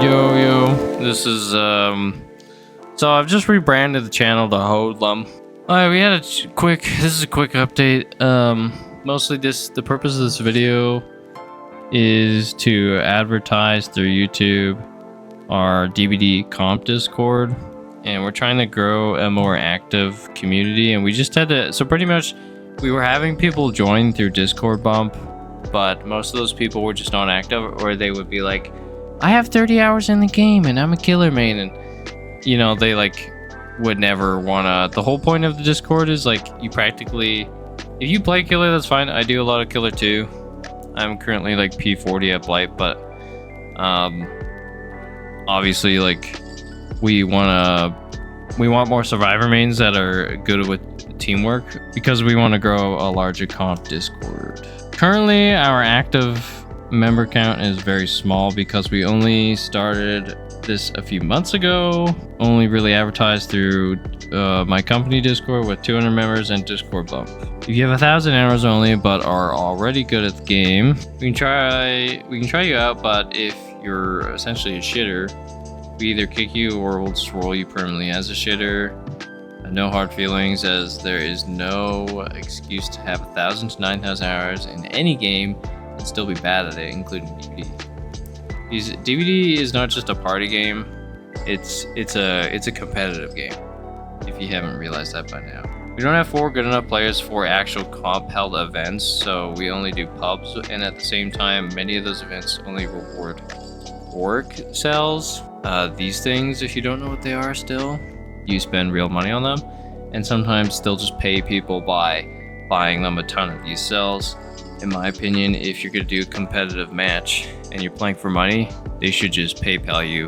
Yo, this is so I've just rebranded the channel to Hoodlum. Alright, this is a quick update. Mostly the purpose of this video is to advertise through YouTube our DVD comp Discord, and we're trying to grow a more active community, and we just had to, so pretty much we were having people join through Discord bump, but most of those people were just not active, or they would be like, I have 30 hours in the game and I'm a killer main, and you know, they like would never wanna. The whole point of the Discord is like, you practically, if you play killer, that's fine. I do a lot of killer too. I'm currently like P40 at Blight, but obviously like we want more survivor mains that are good with teamwork, because we want to grow a larger comp Discord. Currently our active member count is very small because we only started this a few months ago. Only really advertised through my company Discord with 200 members and Discord bump. If you have 1,000 hours only but are already good at the game, we can try you out, but if you're essentially a shitter, we either kick you or we'll just roll you permanently as a shitter. No hard feelings, as there is no excuse to have 1,000 to 9,000 hours in any game and still be bad at it, including DVD. DVD is not just a party game; it's a competitive game. If you haven't realized that by now, we don't have 4 good enough players for actual comp held events, so we only do pubs. And at the same time, many of those events only reward work cells. These things, if you don't know what they are, still you spend real money on them, and sometimes still just pay people by buying them a ton of these cells. In my opinion, if you're going to do a competitive match and you're playing for money, they should just PayPal you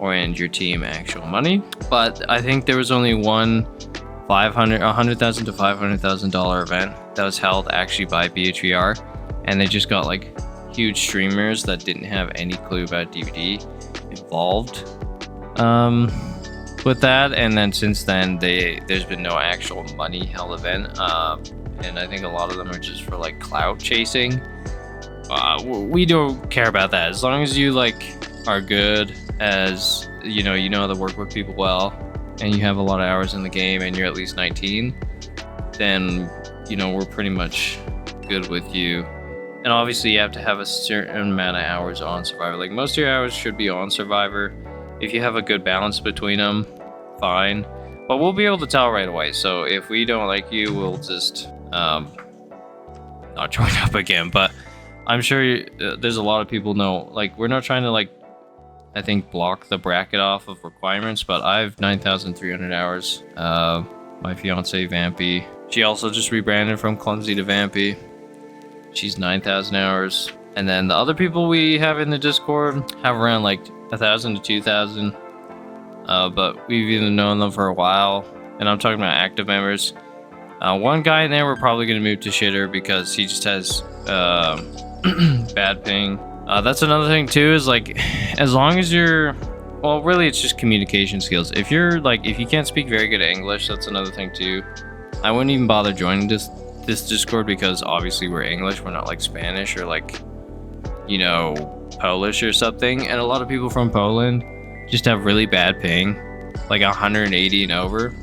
and your team actual money. But I think there was only one $100,000 to $500,000 event that was held actually by BHVR, and they just got like huge streamers that didn't have any clue about DVD involved with that. And then since then there's been no actual money held event, and I think a lot of them are just for like clout chasing. We don't care about that, as long as you like are good, as you know how to work with people well, and you have a lot of hours in the game and you're at least 19, then you know we're pretty much good with you. And obviously you have to have a certain amount of hours on Survivor. Like most of your hours should be on Survivor. If you have a good balance between them, fine. But we'll be able to tell right away. So if we don't like you, we'll just not join up again. But I'm sure there's a lot of people know. Like, we're not trying to like, I think, block the bracket off of requirements. But I have 9,300 hours. My fiance Vampy, she also just rebranded from Clumsy to Vampy. She's 9,000 hours. And then the other people we have in the Discord have around like 1,000 to 2,000. But we've even known them for a while. And I'm talking about active members. One guy in there we're probably going to move to shitter because he just has bad ping. That's another thing too, is like, as long as you're, well, really it's just communication skills. If you can't speak very good English, that's another thing too. I wouldn't even bother joining this Discord, because obviously we're English, we're not like Spanish or like, you know, Polish or something. And a lot of people from Poland just have really bad ping, like 180 and over.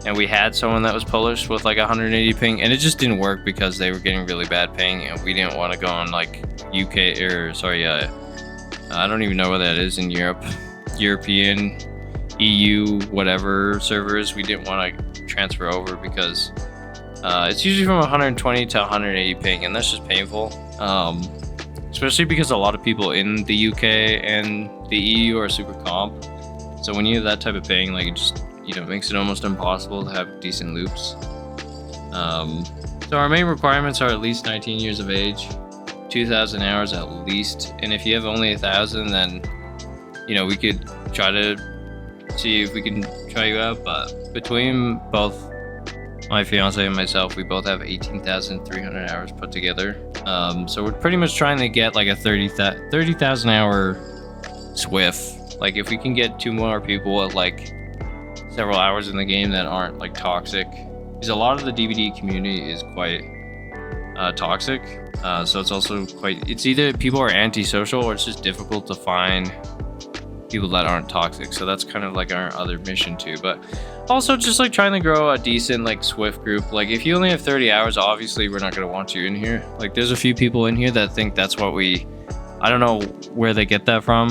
And we had someone that was Polish with like 180 ping, and it just didn't work because they were getting really bad ping, and we didn't want to go on like UK, or sorry, I don't even know what that is in Europe, European, EU, whatever servers. We didn't want to transfer over because it's usually from 120 to 180 ping, and that's just painful. Especially because a lot of people in the UK and the EU are super comp. So when you have that type of ping, like, it just, you know, makes it almost impossible to have decent loops. So our main requirements are at least 19 years of age, 2,000 hours at least. And if you have only 1,000, then, you know, we could try to see if we can try you out. But between both my fiance and myself, we both have 18,300 hours put together. So we're pretty much trying to get like a 30,000 hour Swift. Like, if we can get 2 more people with like several hours in the game that aren't like toxic, because a lot of the DVD community is quite toxic. So it's also it's either people are antisocial or it's just difficult to find people that aren't toxic. So that's kind of like our other mission too. But also just like trying to grow a decent like Swift group. Like if you only have 30 hours, obviously we're not going to want you in here. Like there's a few people in here that think that's what I don't know where they get that from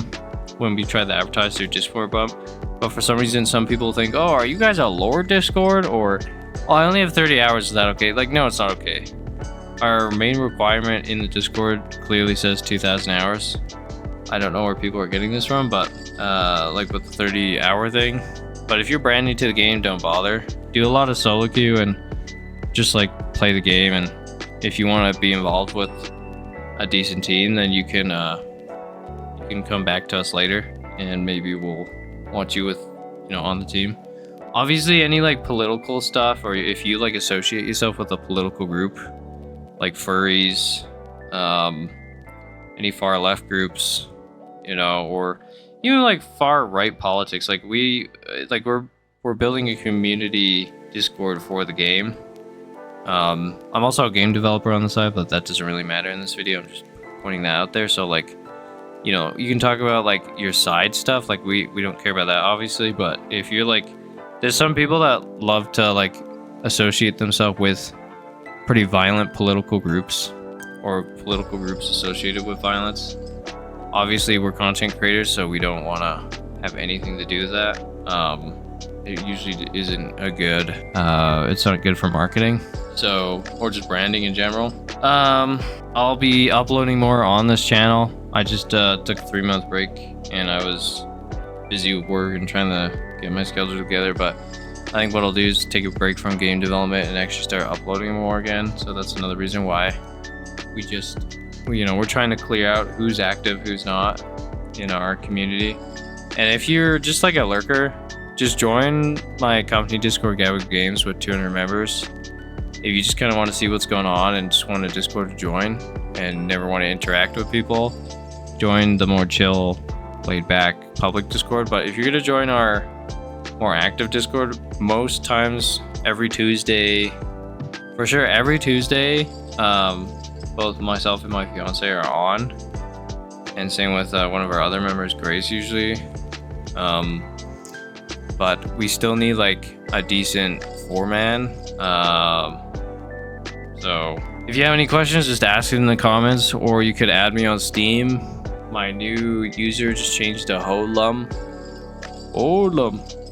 when we try to advertise their Discord bump. But for some reason, some people think, oh, are you guys a lower Discord? Or, oh, I only have 30 hours. Is that okay? Like, no, it's not okay. Our main requirement in the Discord clearly says 2,000 hours. I don't know where people are getting this from, but like with the 30-hour thing. But if you're brand new to the game, don't bother. Do a lot of solo queue and just like play the game. And if you want to be involved with a decent team, then you can come back to us later, and maybe we'll want you with on the team. Obviously, any like political stuff, or if you like associate yourself with a political group, like furries, any far left groups, or even like far right politics. Like we're building a community Discord for the game. I'm also a game developer on the side, but that doesn't really matter in this video. I'm just pointing that out there. So like, you can talk about like your side stuff. Like we don't care about that obviously, but if you're like, there's some people that love to like associate themselves with pretty violent political groups or political groups associated with violence. Obviously we're content creators, so we don't want to have anything to do with that. It usually isn't it's not good for marketing, or just branding in general. I'll be uploading more on this channel. I just took a 3-month break and I was busy with work and trying to get my schedule together, but I think what I'll do is take a break from game development and actually start uploading more again. So that's another reason why we're trying to clear out who's active, who's not in our community. And if you're just like a lurker, just join my company Discord, Gabba Games, with 200 members. If you just kind of want to see what's going on and just want a Discord to join and never want to interact with people, join the more chill, laid back public Discord. But if you're going to join our more active Discord, most times every Tuesday, for sure every Tuesday, both myself and my fiance are on, and same with one of our other members, Grace, usually. But we still need like a decent 4-man. So if you have any questions, just ask it in the comments, or you could add me on Steam. My new user just changed to Holum.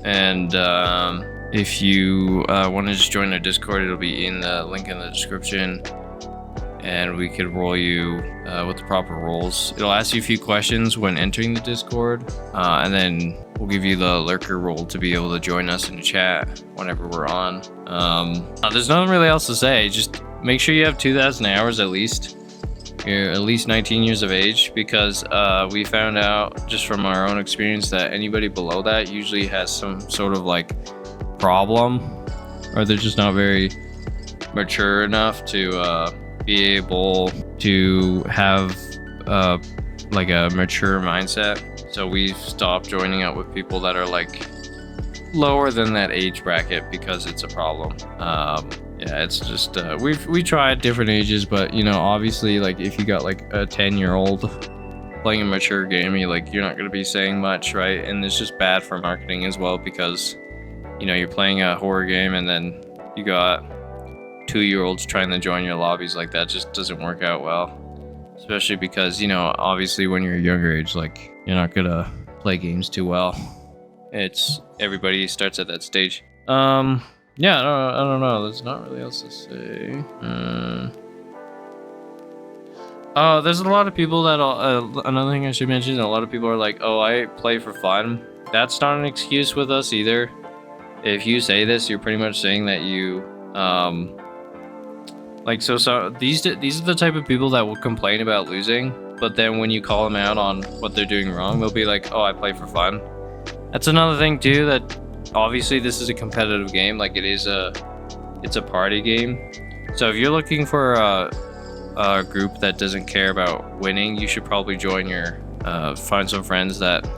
And if you want to just join our Discord, it'll be in the link in the description, and we could roll you with the proper roles. It'll ask you a few questions when entering the Discord, and then we'll give you the lurker role to be able to join us in the chat whenever we're on. There's nothing really else to say. Just make sure you have 2,000 hours at least. You're at least 19 years of age, because we found out just from our own experience that anybody below that usually has some sort of like problem, or they're just not very mature enough to be able to have like a mature mindset. So we've stopped joining up with people that are like lower than that age bracket because it's a problem. Yeah, it's just we tried different ages, but obviously, like if you got like a 10-year-old playing a mature game, you're not going to be saying much, right? And it's just bad for marketing as well, because you're playing a horror game and then you got 2-year-olds trying to join your lobbies. Like that just doesn't work out well, especially because obviously when you're a younger age, like you're not gonna play games too well. Everybody starts at that stage. Yeah, I don't know. There's not really else to say. Oh, there's a lot of people that another thing I should mention, a lot of people are like, oh, I play for fun. That's not an excuse with us either. If you say this, you're pretty much saying that you so these are the type of people that will complain about losing, but then when you call them out on what they're doing wrong, they'll be like, oh, I play for fun. That's another thing too, that obviously this is a competitive game. Like it's a party game. So if you're looking for a group that doesn't care about winning, you should probably join find some friends that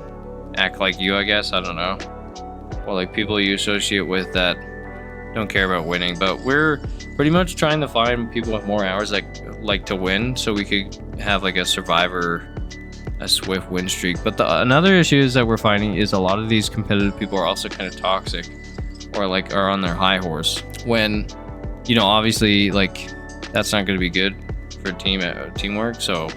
act like you, I guess. I don't know. Or like people you associate with that don't care about winning. But we're pretty much trying to find people with more hours that like to win, so we could have like a swift win streak. But another issue is that we're finding is a lot of these competitive people are also kind of toxic, or like are on their high horse, when, you know, obviously like that's not going to be good for teamwork. So,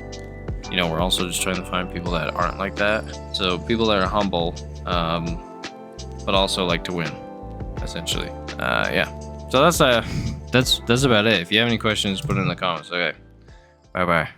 you know, we're also just trying to find people that aren't like that. So people that are humble, but also like to win, essentially. Yeah. So that's about it. If you have any questions, put it in the comments. Okay. Bye bye.